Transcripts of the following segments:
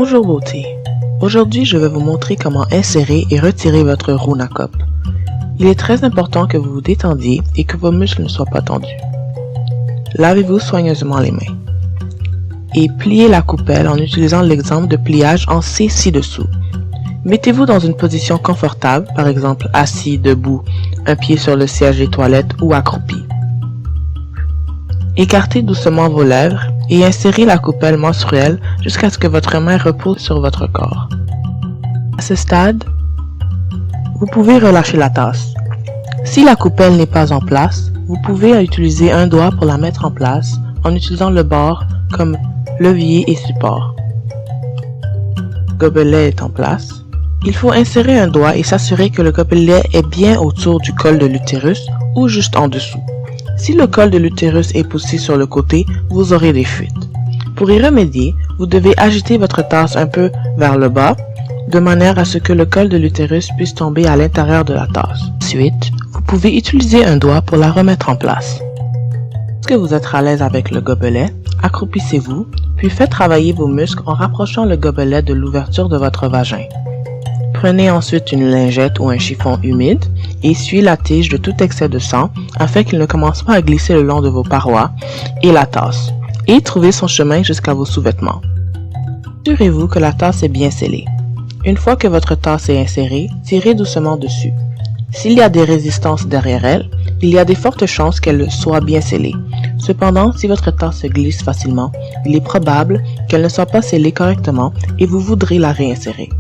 Bonjour beauté, aujourd'hui je vais vous montrer comment insérer et retirer votre Runa Cup. Il est très important que vous vous détendiez et que vos muscles ne soient pas tendus. Lavez-vous soigneusement les mains. Et pliez la coupelle en utilisant l'exemple de pliage en C ci-dessous. Mettez-vous dans une position confortable, par exemple assis, debout, un pied sur le siège des toilettes ou accroupi. Écartez doucement vos lèvres et insérez la coupelle menstruelle jusqu'à ce que votre main repose sur votre corps. À ce stade, vous pouvez relâcher la tasse. Si la coupelle n'est pas en place, vous pouvez utiliser un doigt pour la mettre en place en utilisant le bord comme levier et support. Le gobelet est en place. Il faut insérer un doigt et s'assurer que le gobelet est bien autour du col de l'utérus ou juste en dessous. Si le col de l'utérus est poussé sur le côté, vous aurez des fuites. Pour y remédier, vous devez agiter votre tasse un peu vers le bas, de manière à ce que le col de l'utérus puisse tomber à l'intérieur de la tasse. Ensuite, vous pouvez utiliser un doigt pour la remettre en place. Lorsque vous êtes à l'aise avec le gobelet, accroupissez-vous, puis faites travailler vos muscles en rapprochant le gobelet de l'ouverture de votre vagin. Prenez ensuite une lingette ou un chiffon humide et essuyez la tige de tout excès de sang afin qu'il ne commence pas à glisser le long de vos parois et la tasse, et trouvez son chemin jusqu'à vos sous-vêtements. Assurez-vous que la tasse est bien scellée. Une fois que votre tasse est insérée, tirez doucement dessus. S'il y a des résistances derrière elle, il y a de fortes chances qu'elle soit bien scellée. Cependant, si votre tasse se glisse facilement, il est probable qu'elle ne soit pas scellée correctement et vous voudrez la réinsérer.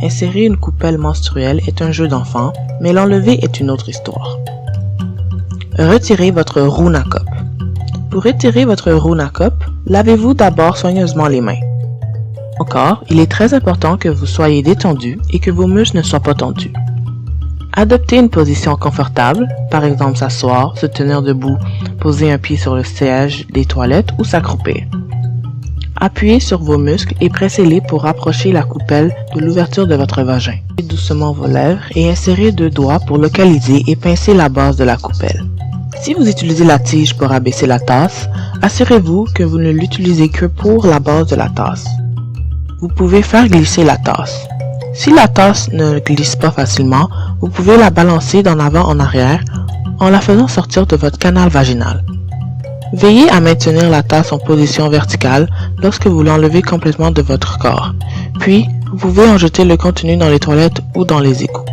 Insérer une coupelle menstruelle est un jeu d'enfant, mais l'enlever est une autre histoire. Retirez votre Runa Cup. Pour retirer votre Runa Cup, lavez-vous d'abord soigneusement les mains. Encore, il est très important que vous soyez détendu et que vos muscles ne soient pas tendus. Adoptez une position confortable, par exemple s'asseoir, se tenir debout, poser un pied sur le siège des toilettes ou s'accroupir. Appuyez sur vos muscles et pressez-les pour rapprocher la coupelle de l'ouverture de votre vagin. Ouvrez doucement vos lèvres et insérez deux doigts pour localiser et pincer la base de la coupelle. Si vous utilisez la tige pour abaisser la tasse, assurez-vous que vous ne l'utilisez que pour la base de la tasse. Vous pouvez faire glisser la tasse. Si la tasse ne glisse pas facilement, vous pouvez la balancer d'en avant en arrière en la faisant sortir de votre canal vaginal. Veillez à maintenir la tasse en position verticale lorsque vous l'enlevez complètement de votre corps. Puis, vous pouvez en jeter le contenu dans les toilettes ou dans les égouts.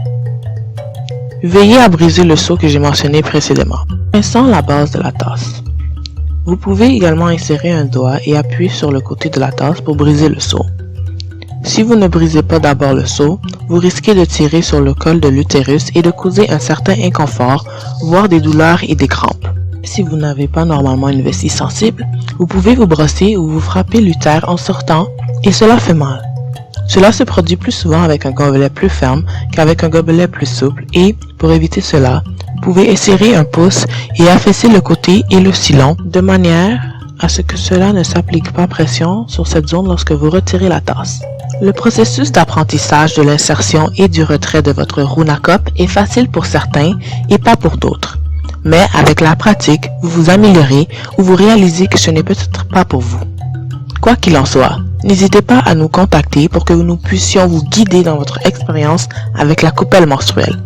Veillez à briser le seau que j'ai mentionné précédemment. Pinçant la base de la tasse. Vous pouvez également insérer un doigt et appuyer sur le côté de la tasse pour briser le seau. Si vous ne brisez pas d'abord le seau, vous risquez de tirer sur le col de l'utérus et de causer un certain inconfort, voire des douleurs et des crampes. Si vous n'avez pas normalement une vessie sensible, vous pouvez vous brosser ou vous frapper l'utère en sortant et cela fait mal. Cela se produit plus souvent avec un gobelet plus ferme qu'avec un gobelet plus souple et, pour éviter cela, vous pouvez esserrer un pouce et affaisser le côté et le sillon de manière à ce que cela ne s'applique pas pression sur cette zone lorsque vous retirez la tasse. Le processus d'apprentissage de l'insertion et du retrait de votre Runa Cup est facile pour certains et pas pour d'autres. Mais avec la pratique, vous vous améliorez ou vous réalisez que ce n'est peut-être pas pour vous. Quoi qu'il en soit, n'hésitez pas à nous contacter pour que nous puissions vous guider dans votre expérience avec la coupelle menstruelle.